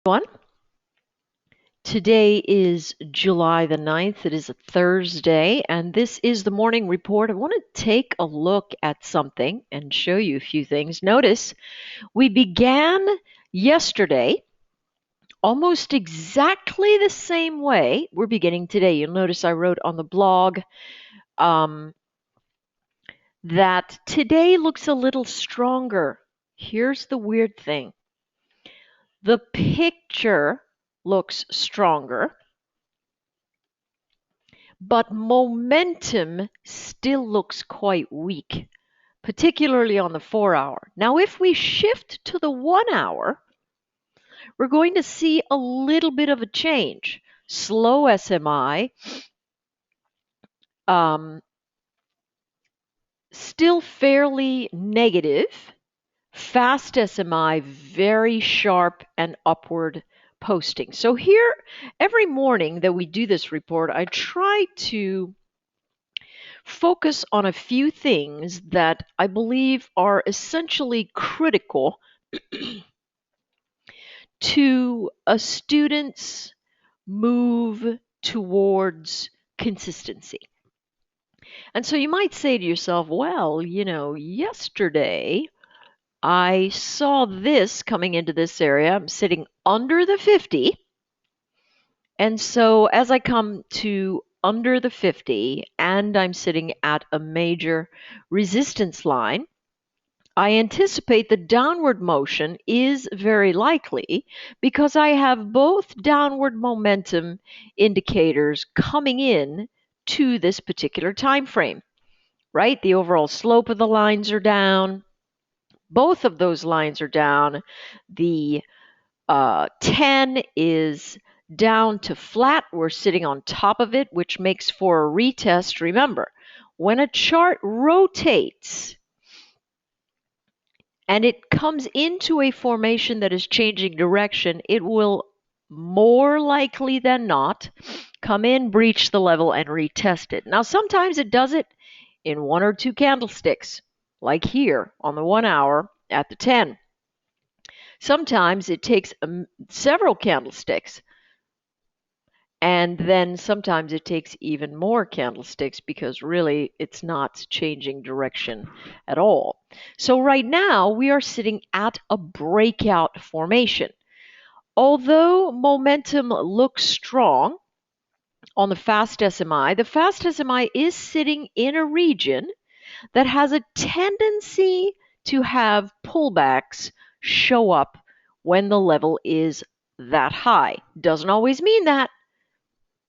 Everyone. Today is July the 9th. It is a Thursday, and this is the morning report. I want to take a look at something and show you a few things. Notice we began yesterday almost exactly the same way we're beginning today. You'll notice I wrote on the blog that today looks a little stronger. Here's the weird thing. The picture looks stronger, but momentum still looks quite weak, particularly on the 4-hour. Now, if we shift to the 1-hour, we're going to see a little bit of a change. Slow SMI, still fairly negative. Fast SMI, very sharp and upward posting. So here, every morning that we do this report, I try to focus on a few things that I believe are essentially critical to a student's move towards consistency. And so you might say to yourself, well, yesterday I saw this coming into this area. I'm sitting under the 50. And so as I come to under the 50 and I'm sitting at a major resistance line, I anticipate the downward motion is very likely because I have both downward momentum indicators coming in to this particular time frame, right? The overall slope of the lines are down. Both of those lines are down. The 10 is down to flat. We're sitting on top of it, which makes for a retest. Remember, when a chart rotates and it comes into a formation that is changing direction, it will more likely than not come in, breach the level, and retest it. Now, sometimes it does it in one or two candlesticks, like here on the 1-hour at the 10. Sometimes it takes several candlesticks, and then sometimes it takes even more candlesticks because really it's not changing direction at all. So right now we are sitting at a breakout formation. Although momentum looks strong on the fast SMI, the fast SMI is sitting in a region that has a tendency to have pullbacks show up when the level is that high. Doesn't always mean that.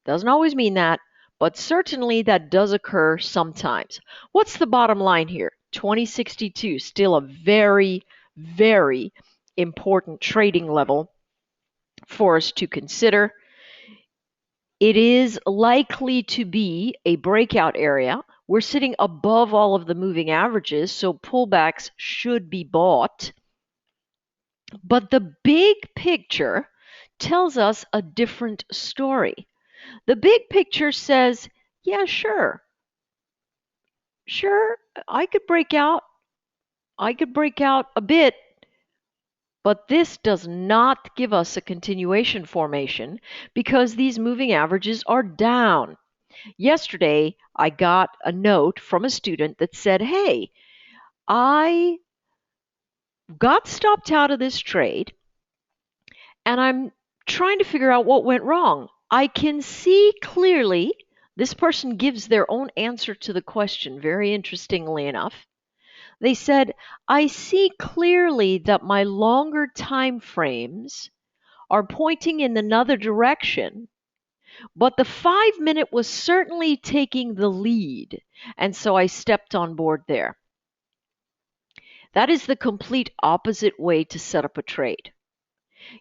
Doesn't always mean that, but certainly that does occur sometimes. What's the bottom line here? 2062, still a very, very important trading level for us to consider. It is likely to be a breakout area. We're sitting above all of the moving averages, so pullbacks should be bought. But the big picture tells us a different story. The big picture says, yeah, sure, I could break out a bit, but this does not give us a continuation formation because these moving averages are down. Yesterday, I got a note from a student that said, hey, I got stopped out of this trade and I'm trying to figure out what went wrong. I can see clearly, this person gives their own answer to the question, very interestingly enough. They said, I see clearly that my longer time frames are pointing in another direction, but the 5-minute was certainly taking the lead, and so I stepped on board there. That is the complete opposite way to set up a trade.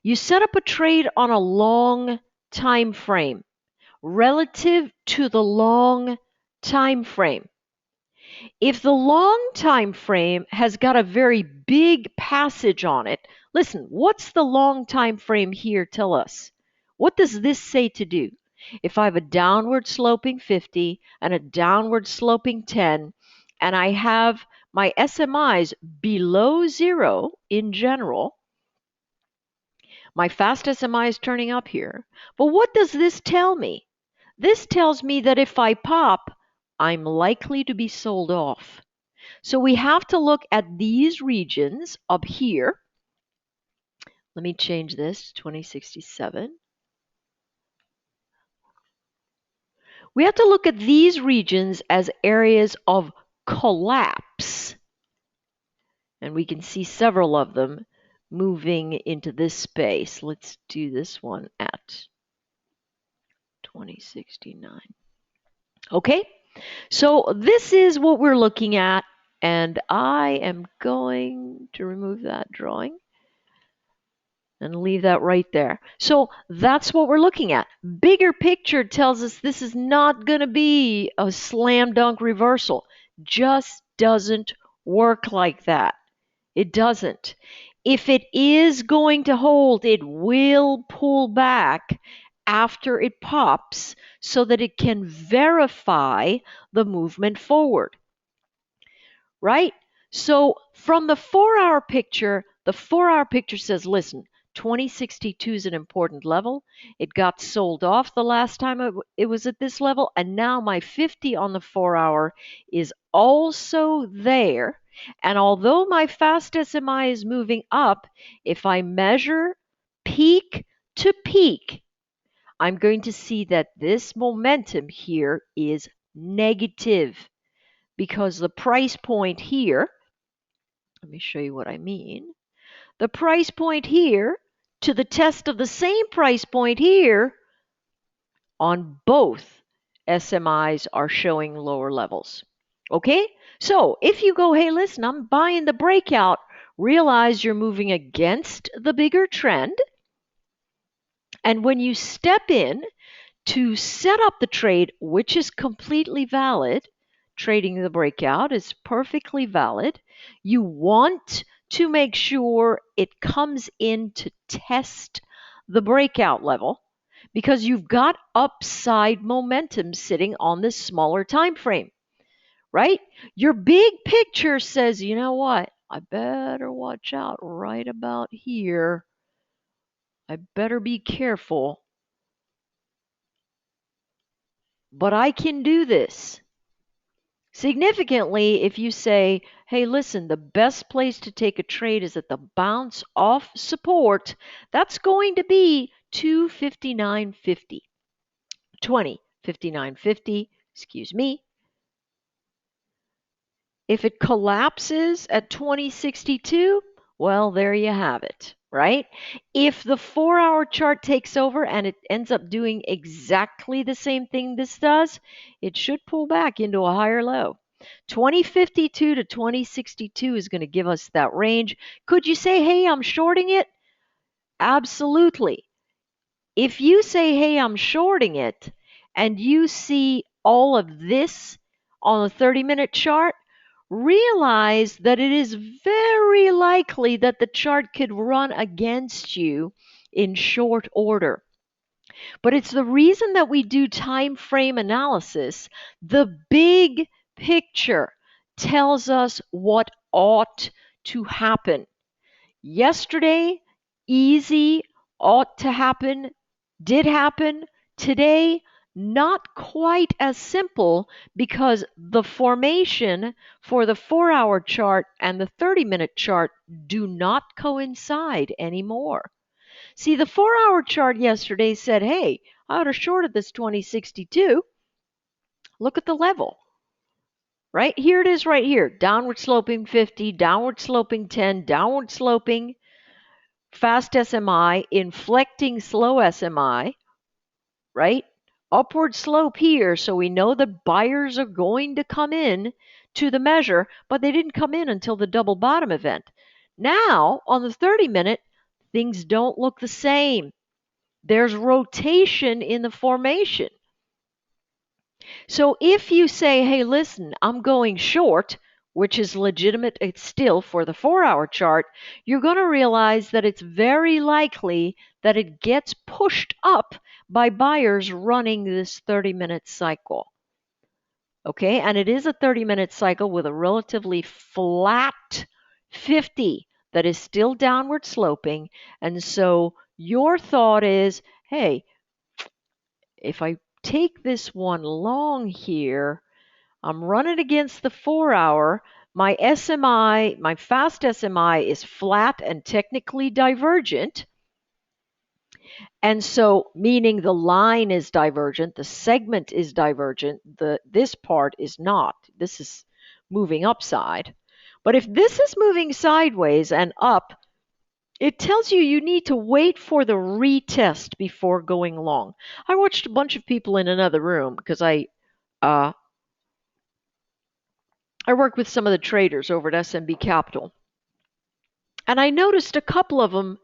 You set up a trade on a long time frame relative to the long time frame. If the long time frame has got a very big passage on it, listen, what's the long time frame here tell us? What does this say to do? If I have a downward sloping 50 and a downward sloping 10, and I have my SMIs below zero in general, My fast SMI is turning up here. But what does this tell me? This tells me that if I pop, I'm likely to be sold off. So we have to look at these regions up here. Let me change this to 2067. We have to look at these regions as areas of collapse. And we can see several of them moving into this space. Let's do this one at 2069. Okay, so this is what we're looking at, and I am going to remove that drawing and leave that right there. So that's what we're looking at. Bigger picture tells us this is not going to be a slam dunk reversal. Just doesn't work like that. It doesn't. If it is going to hold, it will pull back after it pops so that it can verify the movement forward. Right? So from the 4-hour picture, the 4-hour picture says, listen, 2062 is an important level. It got sold off the last time it was at this level, and now my 50 on the 4-hour is also there. And although my fast SMI is moving up, if I measure peak to peak, I'm going to see that this momentum here is negative because the price point here, let me show you what I mean. The price point here to the test of the same price point here on both SMIs are showing lower levels. Okay? So if you go, hey, listen, I'm buying the breakout, realize you're moving against the bigger trend. And when you step in to set up the trade, which is completely valid, trading the breakout is perfectly valid. You want to make sure it comes in to test the breakout level because you've got upside momentum sitting on this smaller time frame, right? Your big picture says, you know what? I better watch out right about here. I better be careful. But I can do this. Significantly, if you say, hey, listen, the best place to take a trade is at the bounce off support, that's going to be 259.50. 59.50, excuse me. If it collapses at 2062, well, there you have it, right? If the 4-hour chart takes over and it ends up doing exactly the same thing this does, it should pull back into a higher low. 2052 to 2062 is going to give us that range. Could you say, hey, I'm shorting it? Absolutely. If you say, hey, I'm shorting it, and you see all of this on a 30-minute chart, realize that it is very likely that the chart could run against you in short order. But it's the reason that we do time frame analysis. The big picture tells us what ought to happen. Yesterday, easy, ought to happen, did happen. Today, not quite as simple because the formation for the 4-hour chart and the 30-minute chart do not coincide anymore. See, the 4-hour chart yesterday said, hey, I ought to short at this 2062. Look at the level. Right? Here it is right here. Downward sloping 50, downward sloping 10, downward sloping fast SMI, inflecting slow SMI, right? Upward slope here, so we know the buyers are going to come in to the measure, but they didn't come in until the double bottom event. Now, on the 30-minute, things don't look the same. There's rotation in the formation. So if you say, hey, listen, I'm going short, which is legitimate still for the 4-hour chart, you're going to realize that it's very likely that it gets pushed up by buyers running this 30-minute cycle. Okay, and it is a 30-minute cycle with a relatively flat 50. that is still downward sloping. And so your thought is, hey, if I take this one long here, I'm running against the 4-hour. My SMI, my fast SMI is flat and technically divergent. And so, meaning the line is divergent, the segment is divergent, this part is not. This is moving upside. But if this is moving sideways and up, it tells you you need to wait for the retest before going long. I watched a bunch of people in another room because I work with some of the traders over at SMB Capital. And I noticed a couple of them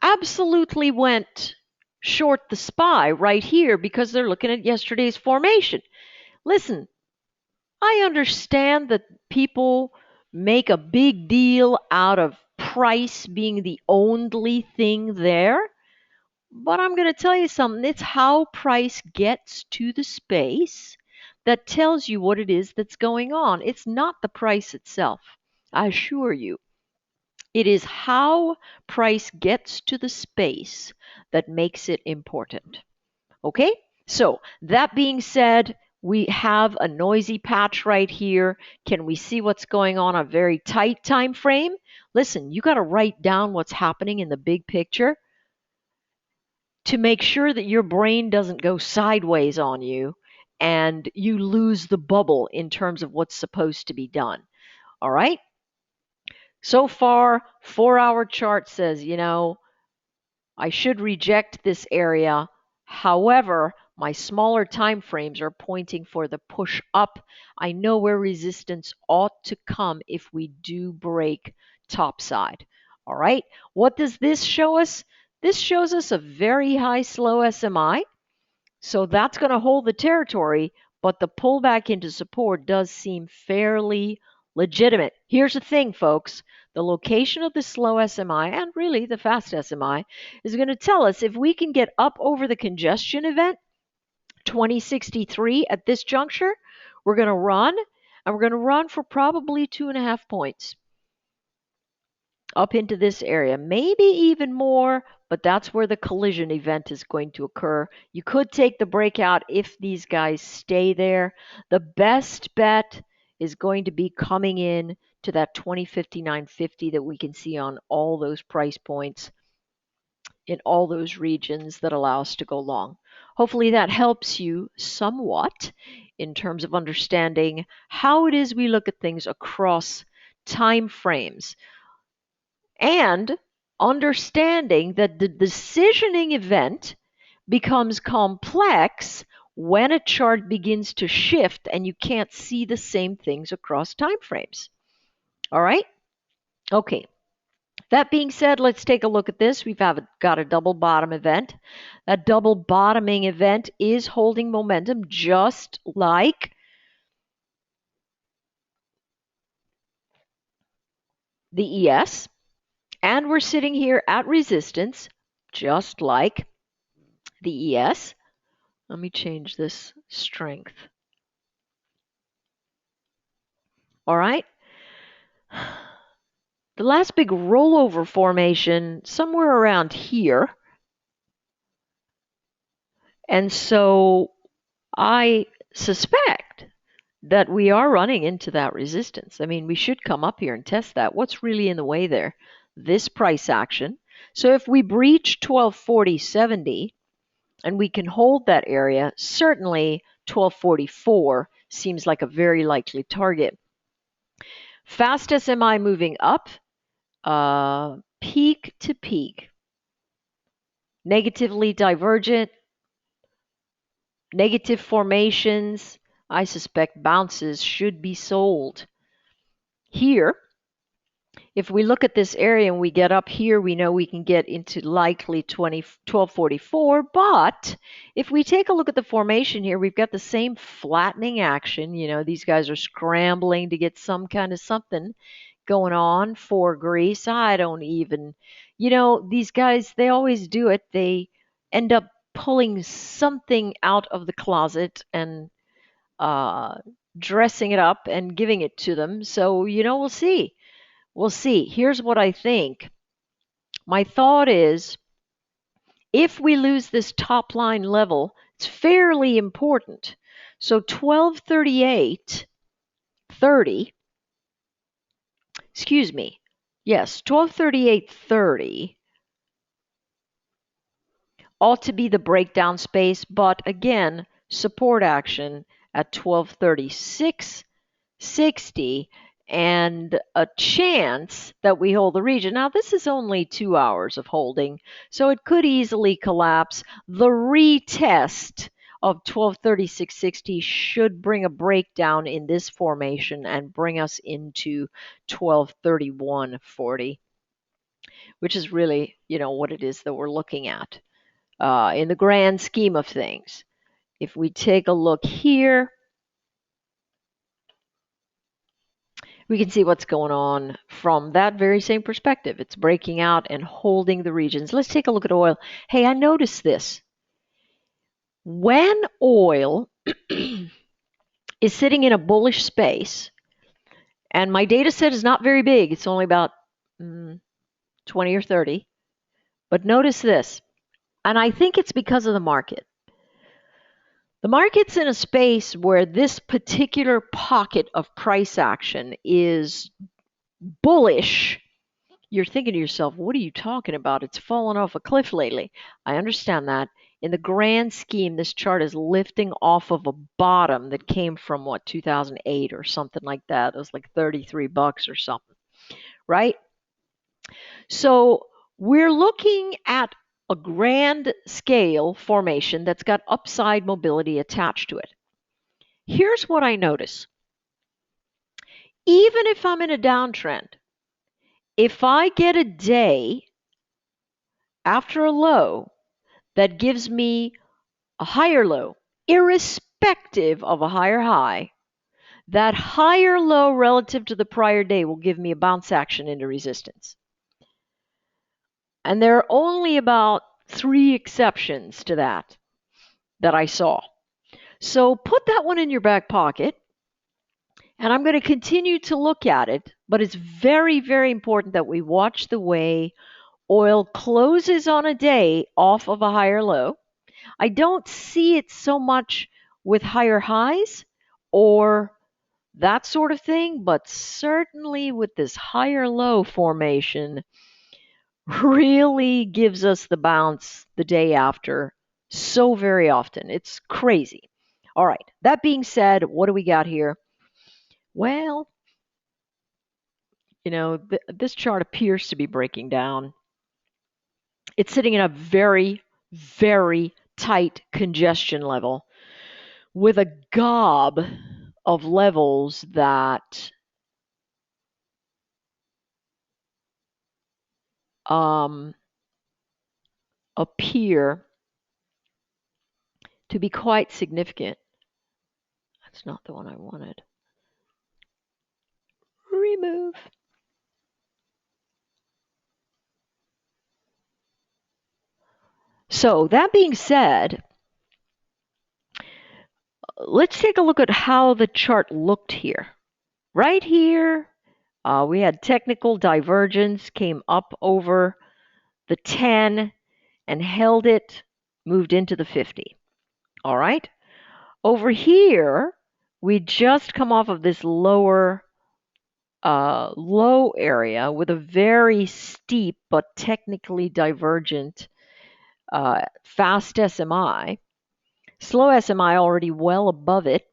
absolutely went short the SPY right here because they're looking at yesterday's formation. Listen, I understand that people make a big deal out of price being the only thing there, but I'm going to tell you something. It's how price gets to the space that tells you what it is that's going on. It's not the price itself, I assure you. It is how price gets to the space that makes it important. Okay? So, that being said, we have a noisy patch right here. Can we see what's going on a very tight time frame? Listen, you got to write down what's happening in the big picture to make sure that your brain doesn't go sideways on you and you lose the bubble in terms of what's supposed to be done. All right? So far, 4-hour chart says, I should reject this area. However, my smaller time frames are pointing for the push up. I know where resistance ought to come if we do break topside. All right. What does this show us? This shows us a very high slow SMI. So that's going to hold the territory, but the pullback into support does seem fairly legitimate. Here's the thing, folks. The location of the slow SMI and really the fast SMI is going to tell us if we can get up over the congestion event, 2063 at this juncture, we're going to run, and we're going to run for probably 2.5 points up into this area, maybe even more, but that's where the collision event is going to occur. You could take the breakout if these guys stay there. The best bet is going to be coming in to that 2059.50 that we can see on all those price points in all those regions that allow us to go long. Hopefully that helps you somewhat in terms of understanding how it is we look at things across time frames and understanding that the decisioning event becomes complex when a chart begins to shift and you can't see the same things across time frames. All right? Okay. That being said, let's take a look at this. We've got a double bottom event. That double bottoming event is holding momentum just like the ES. And we're sitting here at resistance just like the ES. Let me change this strength. All right. The last big rollover formation somewhere around here. And so I suspect that we are running into that resistance. I mean, we should come up here and test that. What's really in the way there? This price action. So if we breach 1240.70 and we can hold that area, certainly 1244 seems like a very likely target. Fast SMI moving up, peak to peak. Negatively divergent, negative formations. I suspect bounces should be sold. Here, if we look at this area and we get up here, we know we can get into likely 1244. But if we take a look at the formation here, we've got the same flattening action. These guys are scrambling to get some kind of something going on for Greece. I don't even, these guys, they always do it. They end up pulling something out of the closet and dressing it up and giving it to them. So, we'll see. We'll see. Here's what I think. My thought is, if we lose this top line level, it's fairly important. So 1238.30, excuse me, yes, 1238.30 ought to be the breakdown space, but again, support action at 1236.60 and a chance that we hold the region. Now, this is only 2 hours of holding, so it could easily collapse. The retest of 1236.60 should bring a breakdown in this formation and bring us into 1231.40, which is really, what it is that we're looking at in the grand scheme of things. If we take a look here, we can see what's going on from that very same perspective. It's breaking out and holding the regions. Let's take a look at oil. Hey, I noticed this. When oil is sitting in a bullish space, and my data set is not very big, it's only about 20 or 30, but notice this, and I think it's because of the market. The market's in a space where this particular pocket of price action is bullish. You're thinking to yourself, what are you talking about? It's fallen off a cliff lately. I understand that. In the grand scheme, this chart is lifting off of a bottom that came from 2008 or something like that. It was like $33 or something, right? So we're looking at a grand scale formation that's got upside mobility attached to it. Here's what I notice. Even if I'm in a downtrend, if I get a day after a low that gives me a higher low, irrespective of a higher high, that higher low relative to the prior day will give me a bounce action into resistance. And there are only about 3 exceptions to that I saw. So put that one in your back pocket, and I'm going to continue to look at it, but it's very, very important that we watch the way oil closes on a day off of a higher low. I don't see it so much with higher highs or that sort of thing, but certainly with this higher low formation really gives us the bounce the day after so very often. It's crazy. All right, that being said, what do we got here? Well, this chart appears to be breaking down. It's sitting in a very, very tight congestion level with a gob of levels that appear to be quite significant. That's not the one I wanted. Remove. So that being said, let's take a look at how the chart looked here. Right here, we had technical divergence, came up over the 10 and held it, moved into the 50. All right. Over here, we just come off of this lower low area with a very steep but technically divergent fast SMI. Slow SMI already well above it.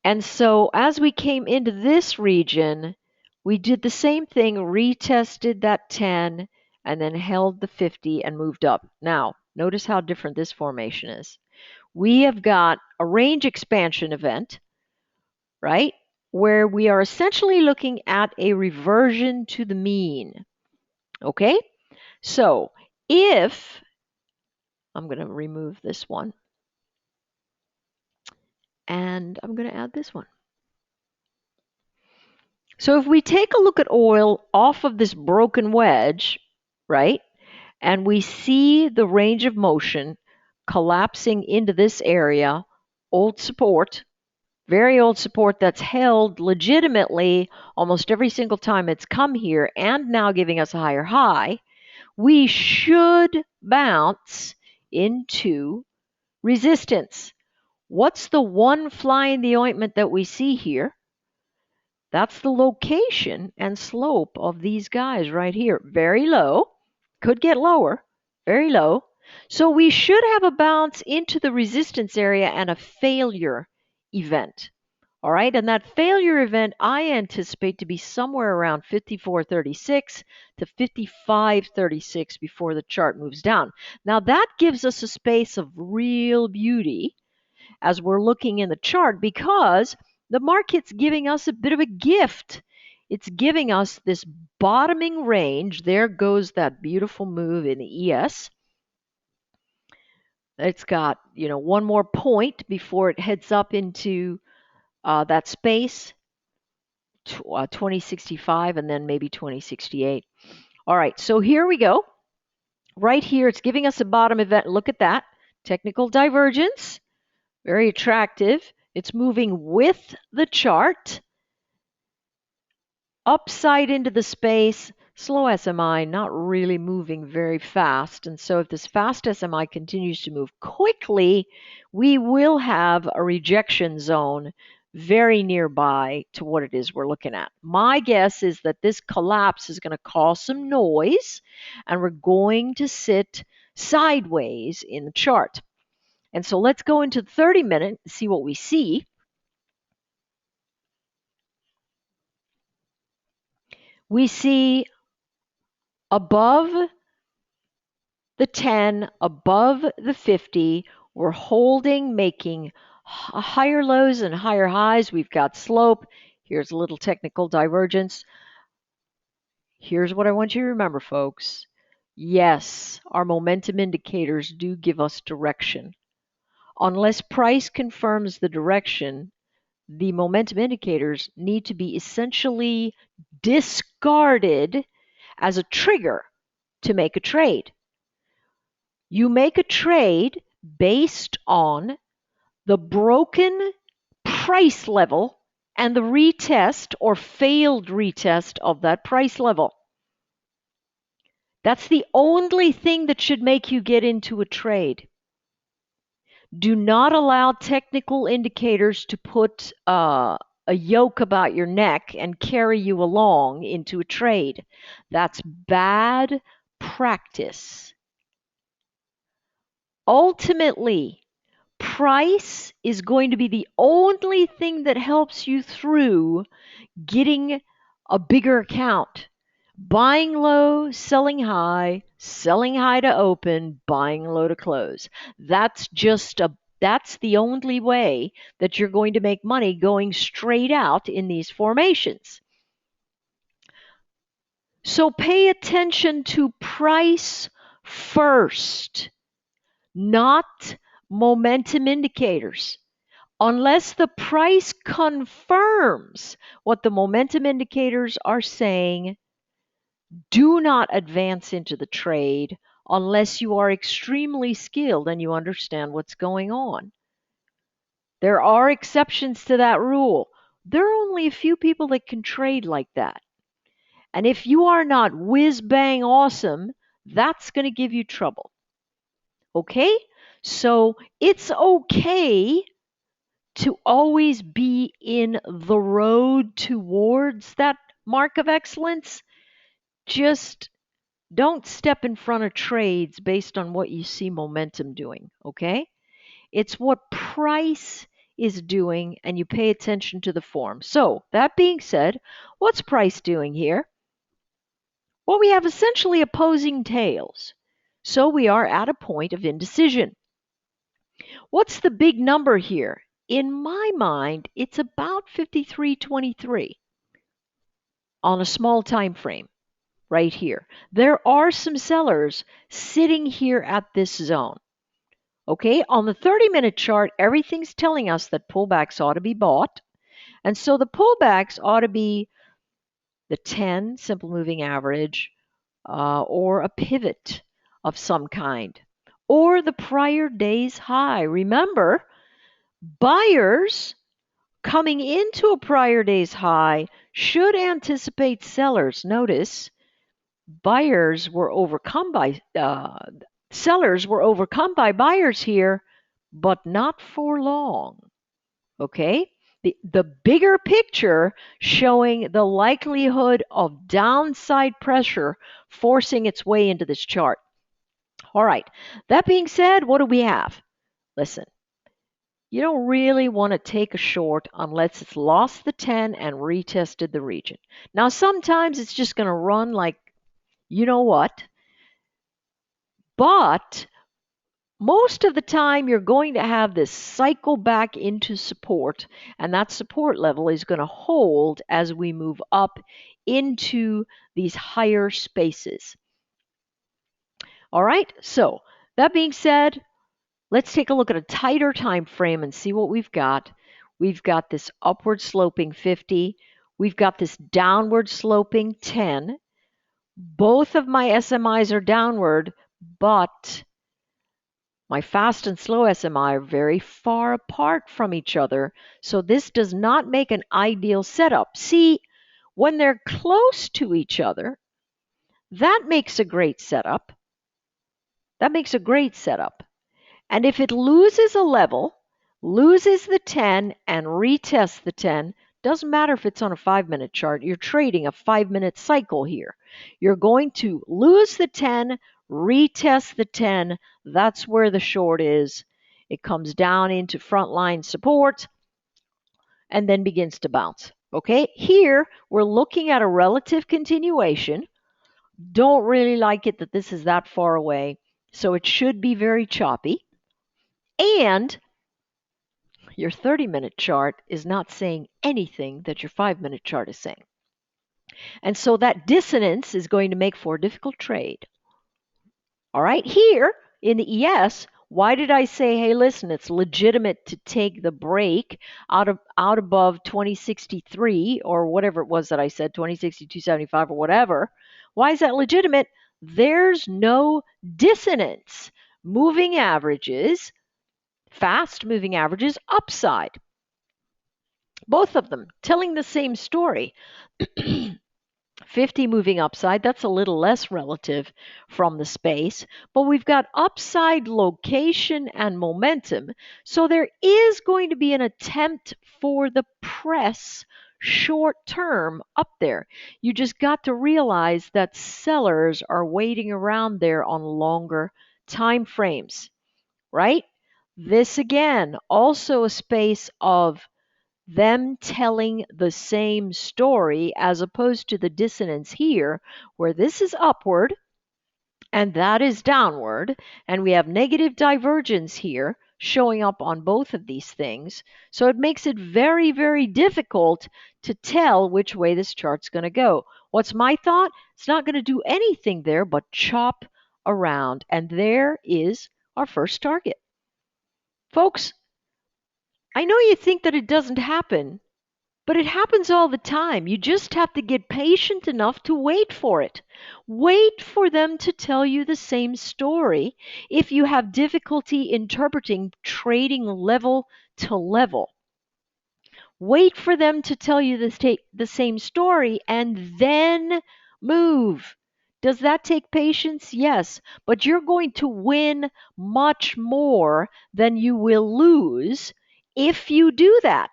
And so as we came into this region, we did the same thing, retested that 10, and then held the 50 and moved up. Now, notice how different this formation is. We have got a range expansion event, right, where we are essentially looking at a reversion to the mean. Okay? So if, I'm going to remove this one, and I'm going to add this one. So if we take a look at oil off of this broken wedge, right, and we see the range of motion collapsing into this area, old support, Very old support that's held legitimately almost every single time it's come here and now giving us a higher high. We should bounce into resistance. What's the one fly in the ointment that we see here? That's the location and slope of these guys right here. Very low. Could get lower. Very low. So we should have a bounce into the resistance area and a failure event. All right, and that failure event I anticipate to be somewhere around 54.36 to 55.36 before the chart moves down. Now that gives us a space of real beauty as we're looking in the chart because the market's giving us a bit of a gift. It's giving us this bottoming range. There goes that beautiful move in the ES. It's got, one more point before it heads up into that space, 2065 and then maybe 2068. All right, so here we go. Right here, it's giving us a bottom event. Look at that. Technical divergence. Very attractive. It's moving with the chart. Upside into the space. Slow SMI, not really moving very fast. And so if this fast SMI continues to move quickly, we will have a rejection zone very nearby to what it is we're looking at. My guess is that this collapse is going to cause some noise, and we're going to sit sideways in the chart. And so let's go into the 30-minute and see what we see. We see above the 10, above the 50, we're holding, making higher lows and higher highs. We've got slope. Here's a little technical divergence. Here's what I want you to remember, folks. Yes, our momentum indicators do give us direction. Unless price confirms the direction, the momentum indicators need to be essentially discarded as a trigger to make a trade. You make a trade based on the broken price level and the retest or failed retest of that price level. That's the only thing that should make you get into a trade. Do not allow technical indicators to put a yoke about your neck and carry you along into a trade. That's bad practice. Ultimately, price is going to be the only thing that helps you through getting a bigger account. Buying low, selling high to open, buying low to close. That's the only way that you're going to make money going straight out in these formations. So pay attention to price first, not momentum indicators. Unless the price confirms what the momentum indicators are saying, do not advance into the trade unless you are extremely skilled and you understand what's going on. There are exceptions to that rule. There are only a few people that can trade like that. And if you are not whiz-bang awesome, that's going to give you trouble. Okay? So it's okay to always be in the road towards that mark of excellence. Just don't step in front of trades based on what you see momentum doing, okay? It's what price is doing, and you pay attention to the form. So, that being said, what's price doing here? Well, we have essentially opposing tails. So we are at a point of indecision. What's the big number here? In my mind, it's about 53.23 on a small time frame right here. There are some sellers sitting here at this zone. Okay, on the 30-minute chart, everything's telling us that pullbacks ought to be bought. And so the pullbacks ought to be the 10 simple moving average or a pivot of some kind or the prior day's high. Remember, buyers coming into a prior day's high should anticipate sellers. Notice sellers were overcome by buyers here, but not for long. Okay? The bigger picture showing the likelihood of downside pressure forcing its way into this chart. All right. That being said, what do we have? Listen, you don't really want to take a short unless it's lost the 10 and retested the region. Now, sometimes it's just going to run like you know what, but most of the time you're going to have this cycle back into support, and that support level is going to hold as we move up into these higher spaces. All right, so that being said, let's take a look at a tighter time frame and see what we've got. We've got this upward sloping 50. We've got this downward sloping 10. Both of my SMIs are downward, but my fast and slow SMI are very far apart from each other, so this does not make an ideal setup. See, when they're close to each other, that makes a great setup. That makes a great setup. And if it loses a level, loses the 10 and retests the 10, doesn't matter if it's on a 5-minute chart, you're trading a 5-minute cycle here. You're going to lose the 10, retest the 10, that's where the short is. It comes down into frontline support and then begins to bounce. Okay, here we're looking at a relative continuation. Don't really like it that this is that far away, so it should be very choppy. And your 30-minute chart is not saying anything that your 5-minute chart is saying. And so that dissonance is going to make for a difficult trade. All right, here in the ES, why did I say, hey, listen, it's legitimate to take the break out above 2063 or whatever it was that I said, 2062.75 or whatever? Why is that legitimate? There's no dissonance. Moving averages, fast moving averages, upside. Both of them telling the same story. 50 moving upside, that's a little less relative from the space, but we've got upside location and momentum. So there is going to be an attempt for the press short term up there. You just got to realize that sellers are waiting around there on longer time frames, right? This again, also a space of them telling the same story as opposed to the dissonance here, where this is upward and that is downward, and we have negative divergence here showing up on both of these things. So it makes it very, very difficult to tell which way this chart's going to go. What's my thought? It's not going to do anything there but chop around, and there is our first target. Folks, I know you think that it doesn't happen, but it happens all the time. You just have to get patient enough to wait for it. Wait for them to tell you the same story if you have difficulty interpreting trading level to level. Wait for them to tell you the same story and then move. Does that take patience? Yes, but you're going to win much more than you will lose if you do that.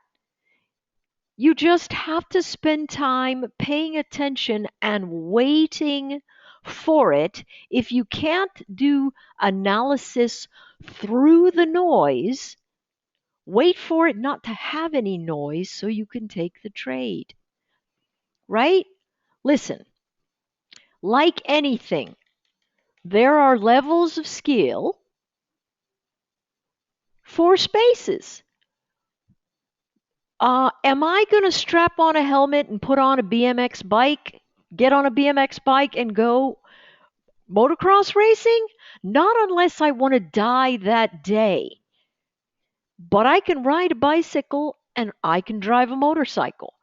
You just have to spend time paying attention and waiting for it. If you can't do analysis through the noise, wait for it not to have any noise so you can take the trade. Right? Listen, like anything, there are levels of skill for spaces. Am I going to strap on a helmet and put on a BMX bike, get on a BMX bike and go motocross racing? Not unless I want to die that day. But I can ride a bicycle and I can drive a motorcycle.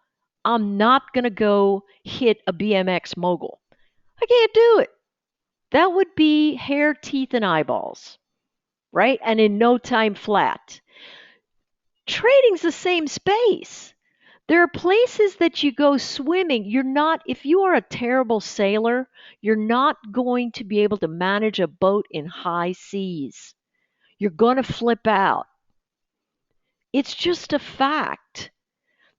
I'm not going to go hit a BMX mogul. I can't do it. That would be hair, teeth, and eyeballs, right? And in no time flat. Trading's the same space. There are places that you go swimming. If you are a terrible sailor, you're not going to be able to manage a boat in high seas. You're going to flip out. It's just a fact.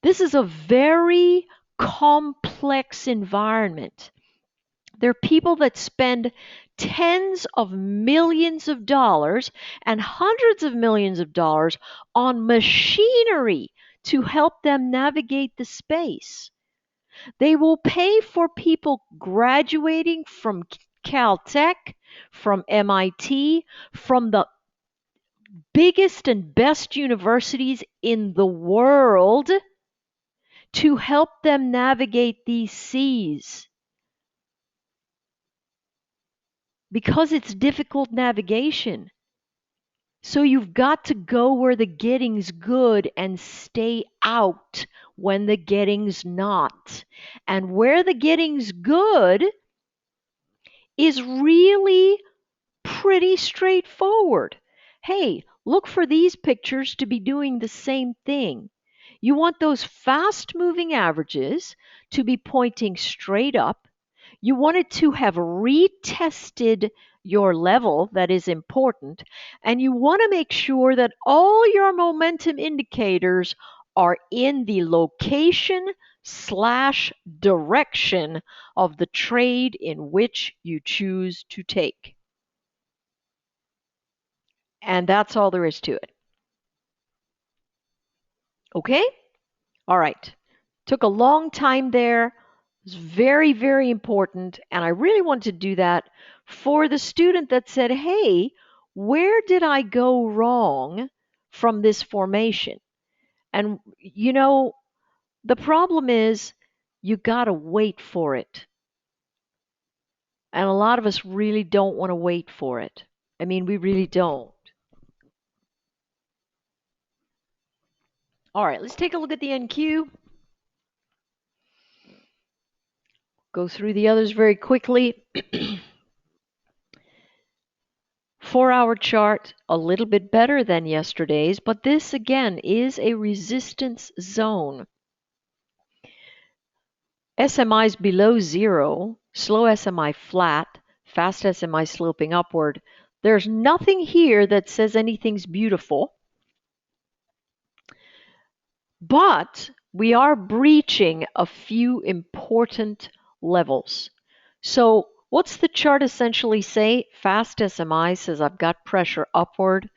This is a very complex environment. There are people that spend tens of millions of dollars and hundreds of millions of dollars on machinery to help them navigate the space. They will pay for people graduating from Caltech, from MIT, from the biggest and best universities in the world to help them navigate these seas. Because it's difficult navigation. So you've got to go where the getting's good and stay out when the getting's not. And where the getting's good is really pretty straightforward. Hey, look for these pictures to be doing the same thing. You want those fast moving averages to be pointing straight up. You want it to have retested your level, that is important, and you want to make sure that all your momentum indicators are in the location/direction of the trade in which you choose to take. And that's all there is to it. Okay? All right. Took a long time there. It was very, very important. And I really want to do that for the student that said, hey, where did I go wrong from this formation? And, the problem is you got to wait for it. And a lot of us really don't want to wait for it. I mean, we really don't. All right, let's take a look at the NQ. Go through the others very quickly. 4-hour chart, a little bit better than yesterday's, but this again is a resistance zone. SMI's below zero, slow SMI flat, fast SMI sloping upward. There's nothing here that says anything's beautiful. But we are breaching a few important levels. So what's the chart essentially say? Fast SMI says I've got pressure upward.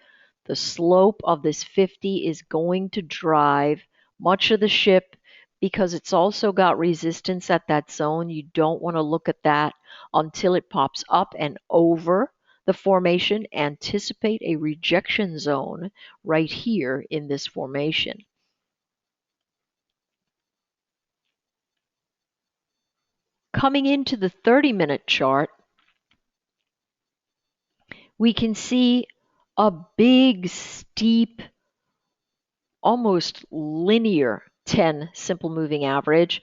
The slope of this 50 is going to drive much of the ship because it's also got resistance at that zone. You don't want to look at that until it pops up and over the formation. Anticipate a rejection zone right here in this formation. Coming into the 30-minute chart, we can see a big, steep, almost linear 10 simple moving average,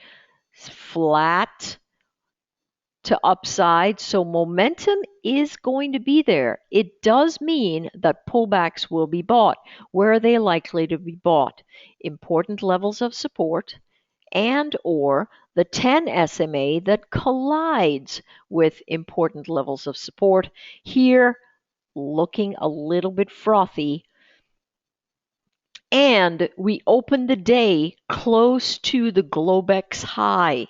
flat to upside. So momentum is going to be there. It does mean that pullbacks will be bought. Where are they likely to be bought? Important levels of support and or the 10 SMA that collides with important levels of support. Here, looking a little bit frothy. And we open the day close to the Globex high.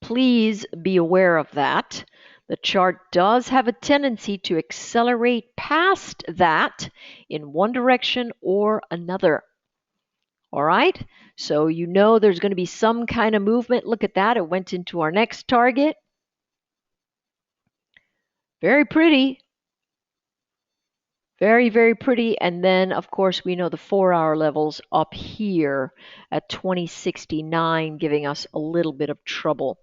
Please be aware of that. The chart does have a tendency to accelerate past that in one direction or another. All right, so there's going to be some kind of movement. Look at that. It went into our next target. Very pretty. Very, very pretty. And then, of course, we know the 4-hour levels up here at 2069, giving us a little bit of trouble.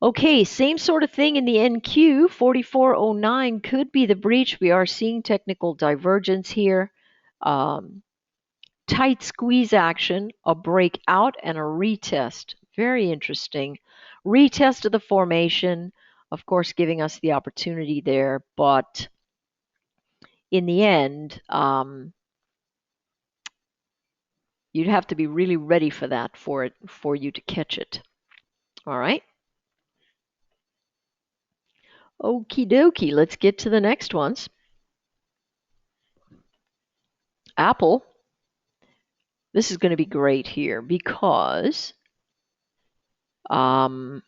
Okay, same sort of thing in the NQ. 4409 could be the breach. We are seeing technical divergence here. Tight squeeze action, a breakout, and a retest. Very interesting. Retest of the formation, of course, giving us the opportunity there. But in the end, You'd have to be really ready for that for you to catch it. All right. Okie dokie. Let's get to the next ones. Apple. This is going to be great here because Apple's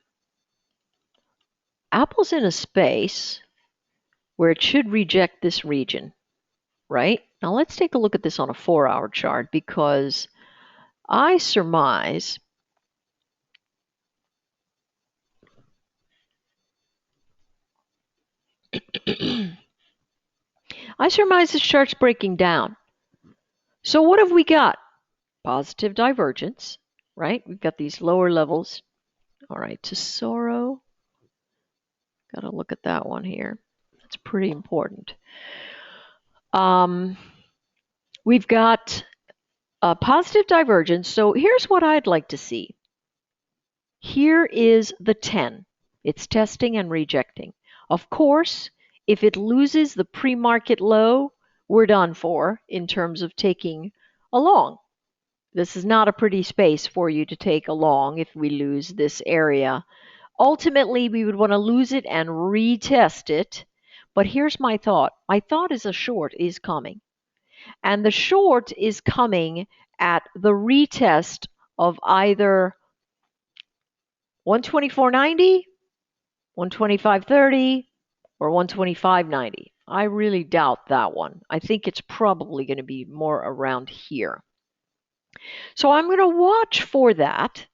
in a space where it should reject this region, right? Now let's take a look at this on a 4-hour chart because I surmise this chart's breaking down. So what have we got? Positive divergence, right? We've got these lower levels. All right, Tesoro. Got to look at that one here. That's pretty important. We've got a positive divergence. So here's what I'd like to see. Here is the 10. It's testing and rejecting. Of course, if it loses the pre-market low, we're done for in terms of taking a long. This is not a pretty space for you to take a long if we lose this area. Ultimately, we would want to lose it and retest it. But here's my thought. My thought is a short is coming. And the short is coming at the retest of either 124.90, 125.30, or 125.90. I really doubt that one. I think it's probably going to be more around here. So I'm going to watch for that.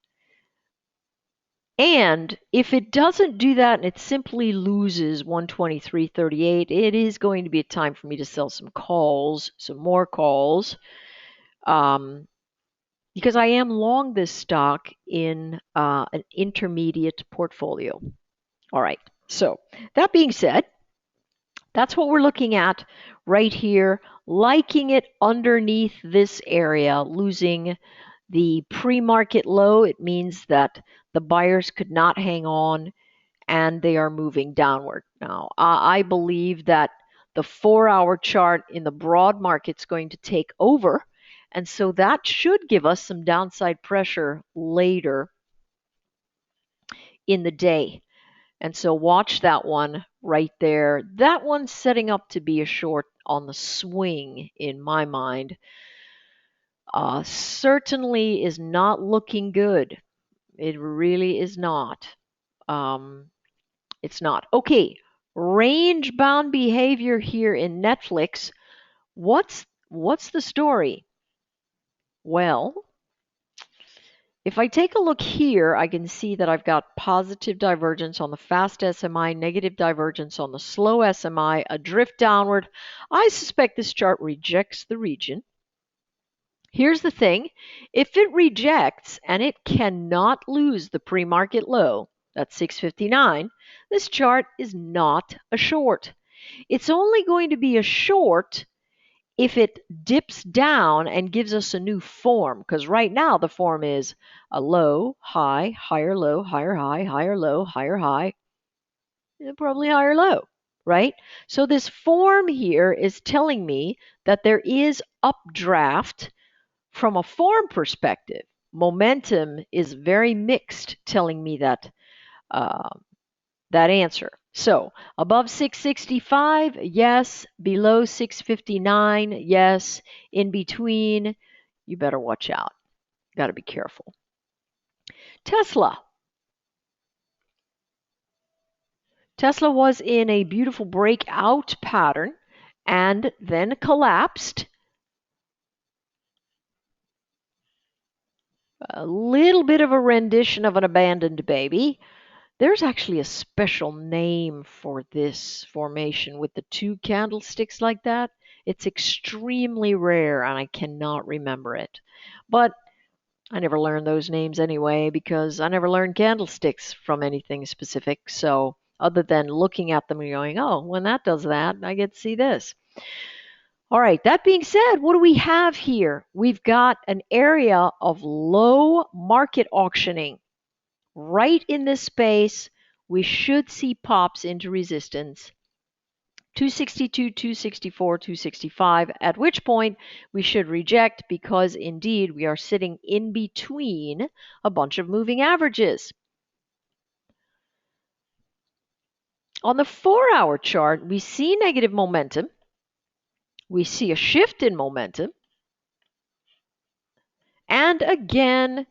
And if it doesn't do that and it simply loses 123.38, it is going to be a time for me to sell some calls, some more calls, because I am long this stock in an intermediate portfolio. All right, so that being said, that's what we're looking at right here, liking it underneath this area, losing the pre-market low. It means that the buyers could not hang on and they are moving downward. Now, I believe that the 4-hour chart in the broad market is going to take over. And so that should give us some downside pressure later in the day. And so watch that one right there. That one's setting up to be a short on the swing in my mind. Certainly is not looking good. It really is not. It's not. Okay, range bound behavior here in Netflix. What's the story? Well, if I take a look here, I can see that I've got positive divergence on the fast SMI, negative divergence on the slow SMI, a drift downward. I suspect this chart rejects the region. Here's the thing. If it rejects and it cannot lose the pre-market low, that's 659, this chart is not a short. It's only going to be a short if it dips down and gives us a new form, because right now the form is a low, high, higher low, higher high, higher low, higher high, and probably higher low, right? So this form here is telling me that there is updraft from a form perspective. Momentum is very mixed, telling me that that answer. So above 665, yes. Below 659, yes. In between, you better watch out. Got to be careful. Tesla. Tesla was in a beautiful breakout pattern and then collapsed. A little bit of a rendition of an abandoned baby. There's actually a special name for this formation with the two candlesticks like that. It's extremely rare and I cannot remember it. But I never learned those names anyway because I never learned candlesticks from anything specific. So other than looking at them and going, oh, when that does that, I get to see this. All right, that being said, what do we have here? We've got an area of low market auctioning. Right in this space, we should see pops into resistance 262, 264, 265, at which point we should reject because indeed we are sitting in between a bunch of moving averages. On the 4-hour chart, we see negative momentum. We see a shift in momentum. And again,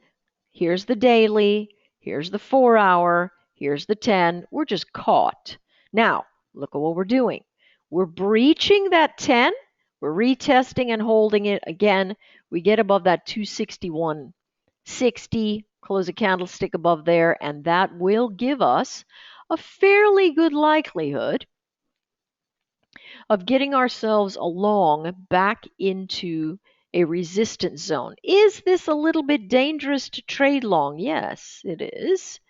here's the daily, here's the 4-hour, here's the 10. We're just caught. Now, look at what we're doing. We're breaching that 10. We're retesting and holding it. Again, we get above that 261.60, close a candlestick above there, and that will give us a fairly good likelihood of getting ourselves along back into a resistance zone. Is this a little bit dangerous to trade long? Yes, it is.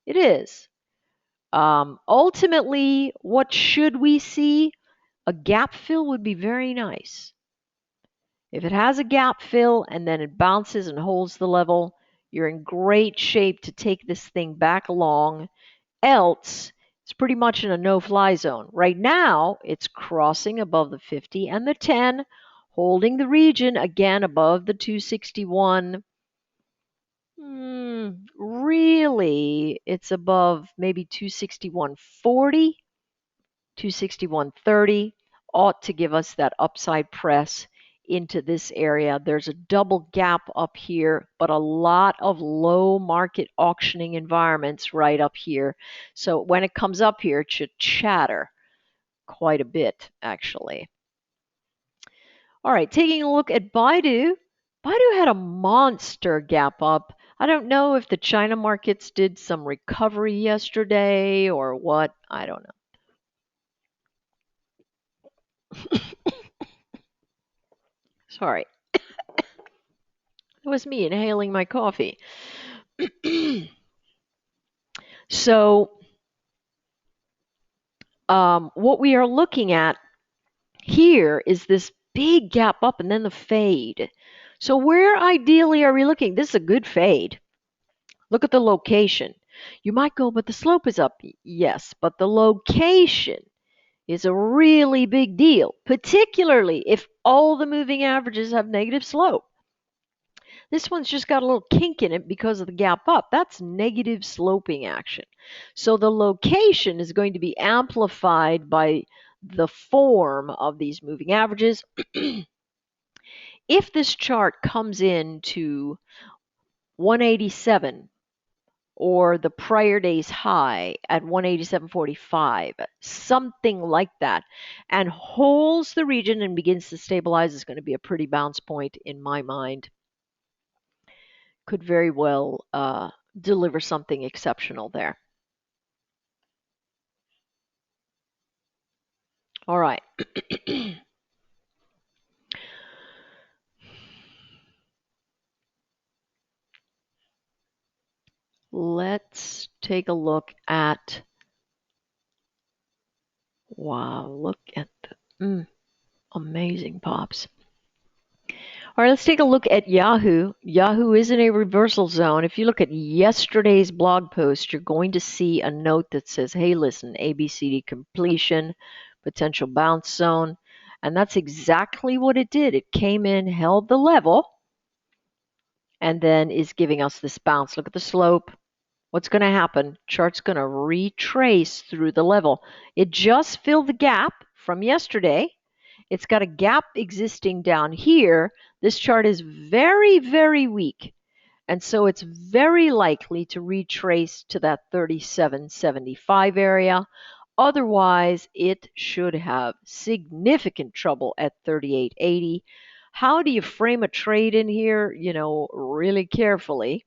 It is. Ultimately, what should we see? A gap fill would be very nice. If it has a gap fill and then it bounces and holds the level, you're in great shape to take this thing back along. Else, it's pretty much in a no-fly zone. Right now, it's crossing above the 50 and the 10, holding the region again above the 261. Really, it's above maybe 261.40, 261.30 ought to give us that upside press into this area. There's a double gap up here, but a lot of low market auctioning environments right up here. So when it comes up here, it should chatter quite a bit, actually. All right, taking a look at Baidu. Baidu had a monster gap up. I don't know if the China markets did some recovery yesterday or what. I don't know. Sorry. It was me inhaling my coffee. So, what we are looking at here is this big gap up and then the fade. So, where ideally are we looking? This is a good fade. Look at the location. You might go, but the slope is up. Yes, but the location is a really big deal, particularly if all the moving averages have negative slope. This one's just got a little kink in it because of the gap up. That's negative sloping action. So the location is going to be amplified by the form of these moving averages. If this chart comes in to 187 or the prior day's high at 187.45, something like that, and holds the region and begins to stabilize, is going to be a pretty bounce point in my mind. Could very well deliver something exceptional there. All right. Let's take a look at, wow, look at the amazing pops. All right, let's take a look at Yahoo. Yahoo is in a reversal zone. If you look at yesterday's blog post, you're going to see a note that says, hey, listen, ABCD completion, potential bounce zone. And that's exactly what it did. It came in, held the level, and then is giving us this bounce. Look at the slope. What's going to happen? Chart's going to retrace through the level. It just filled the gap from yesterday. It's got a gap existing down here. This chart is very, very weak. And so it's very likely to retrace to that 37.75 area. Otherwise, it should have significant trouble at 38.80. How do you frame a trade in here? You know, really carefully.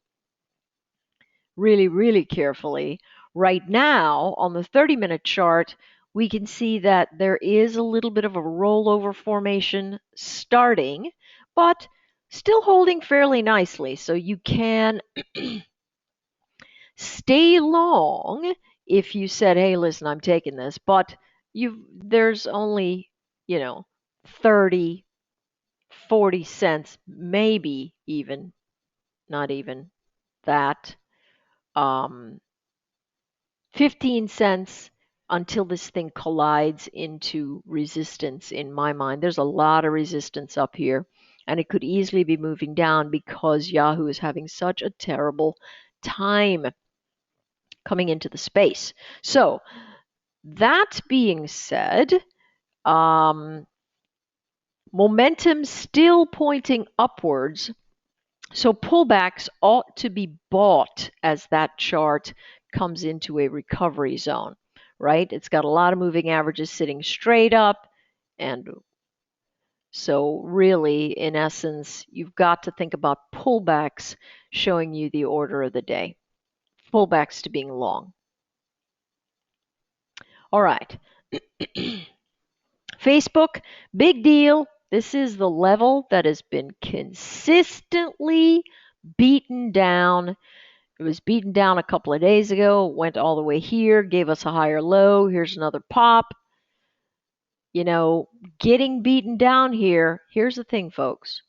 Really, really carefully. Right now, on the 30-minute chart, we can see that there is a little bit of a rollover formation starting, but still holding fairly nicely. So you can stay long if you said, hey, listen, I'm taking this, but there's only, 30, 40 cents, maybe even, not even that, 15 cents until this thing collides into resistance in my mind. There's a lot of resistance up here, and it could easily be moving down because Yahoo is having such a terrible time coming into the space. So that being said, momentum still pointing upwards. So pullbacks ought to be bought as that chart comes into a recovery zone, right? It's got a lot of moving averages sitting straight up. And so really, in essence, you've got to think about pullbacks showing you the order of the day. Pullbacks to being long. All right. Facebook, big deal. This is the level that has been consistently beaten down. It was beaten down a couple of days ago, went all the way here, gave us a higher low. Here's another pop. You know, getting beaten down here. Here's the thing, folks.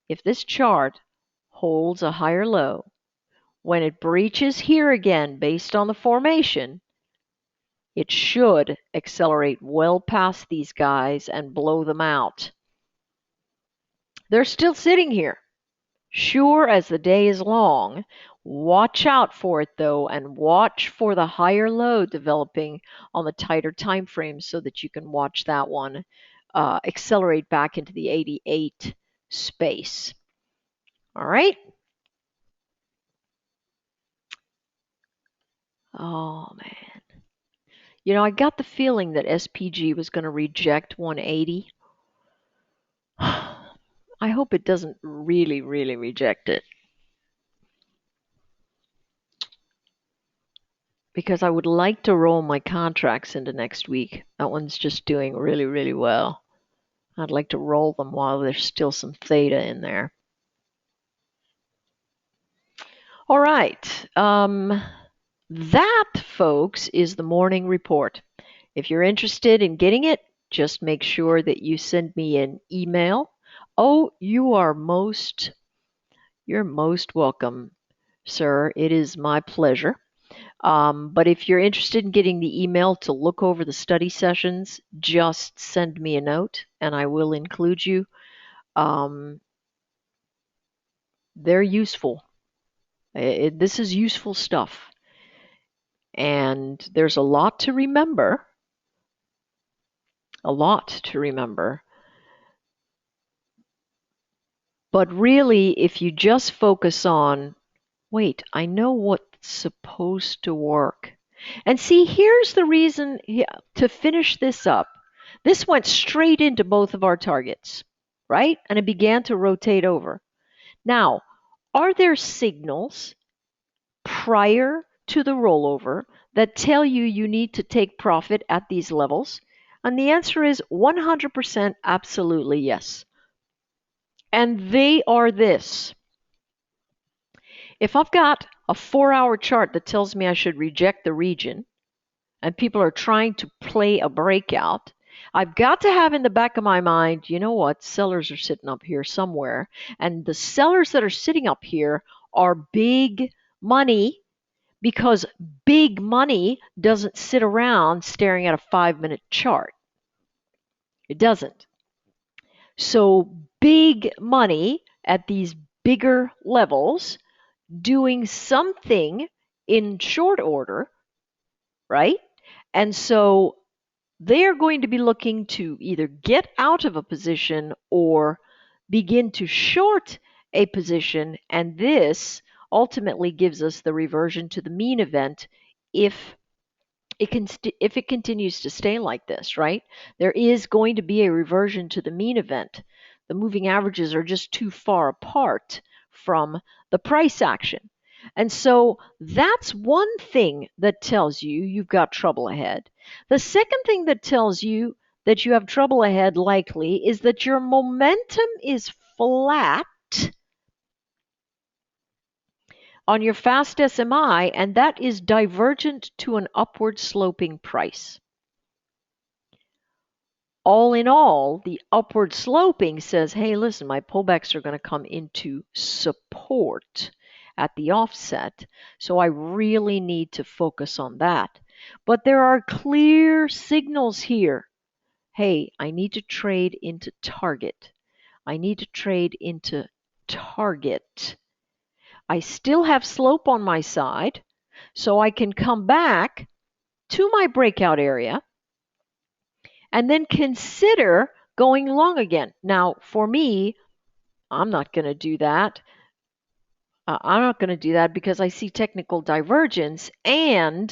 If this chart holds a higher low, when it breaches here again based on the formation, it should accelerate well past these guys and blow them out. They're still sitting here. Sure as the day is long. Watch out for it though, and watch for the higher low developing on the tighter time frame so that you can watch that one accelerate back into the 88 space. All right. Oh man. You know, I got the feeling that SPG was going to reject 180. I hope it doesn't really reject it. Because I would like to roll my contracts into next week. That one's just doing really well. I'd like to roll them while there's still some theta in there. All right. That, folks, is the morning report. If you're interested in getting it, just make sure that you send me an email. Oh, you're most welcome, sir. It is my pleasure. But if you're interested in getting the email to look over the study sessions, just send me a note and I will include you. They're useful. This is useful stuff. And there's a lot to remember. A lot to remember. But really, if you just focus on, wait, I know what's supposed to work. And see, here's the reason to finish this up. This went straight into both of our targets, right? And it began to rotate over. Now, are there signals prior to the rollover that tell you you need to take profit at these levels? And the answer is 100% absolutely yes. And they are this. If I've got a 4-hour chart that tells me I should reject the region, and people are trying to play a breakout, I've got to have in the back of my mind, you know what, sellers are sitting up here somewhere. And the sellers that are sitting up here are big money, because big money doesn't sit around staring at a 5-minute chart. It doesn't. So big money at these bigger levels doing something in short order, right? And so they are going to be looking to either get out of a position or begin to short a position, and this ultimately gives us the reversion to the mean event if it continues to stay like this, right? There is going to be a reversion to the mean event. The moving averages are just too far apart from the price action. And so that's one thing that tells you you've got trouble ahead. The second thing that tells you that you have trouble ahead likely is that your momentum is flat on your fast SMI, and that is divergent to an upward sloping price. All in all, the upward sloping says, hey, listen, my pullbacks are going to come into support at the offset. So I really need to focus on that. But there are clear signals here. Hey, I need to trade into target. I need to trade into target. I still have slope on my side, so I can come back to my breakout area and then consider going long again. Now, for me, I'm not going to do that. I'm not going to do that because I see technical divergence, and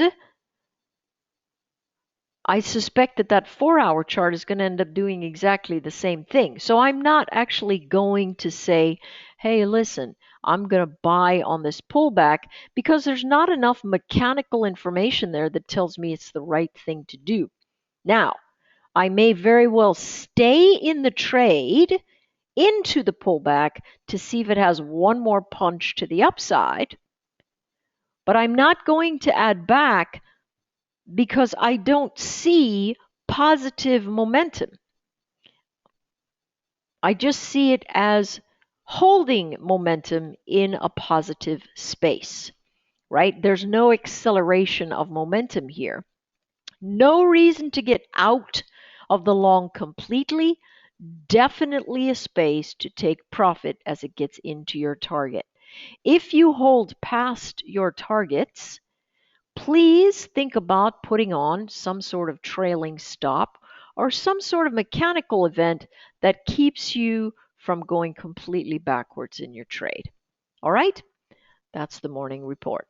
I suspect that that 4-hour chart is going to end up doing exactly the same thing. So I'm not actually going to say, hey, listen, I'm going to buy on this pullback, because there's not enough mechanical information there that tells me it's the right thing to do. Now, I may very well stay in the trade into the pullback to see if it has one more punch to the upside, but I'm not going to add back because I don't see positive momentum. I just see it as holding momentum in a positive space, right? There's no acceleration of momentum here. No reason to get out of the long completely. Definitely a space to take profit as it gets into your target. If you hold past your targets, please think about putting on some sort of trailing stop or some sort of mechanical event that keeps you from going completely backwards in your trade. All right? That's the morning report.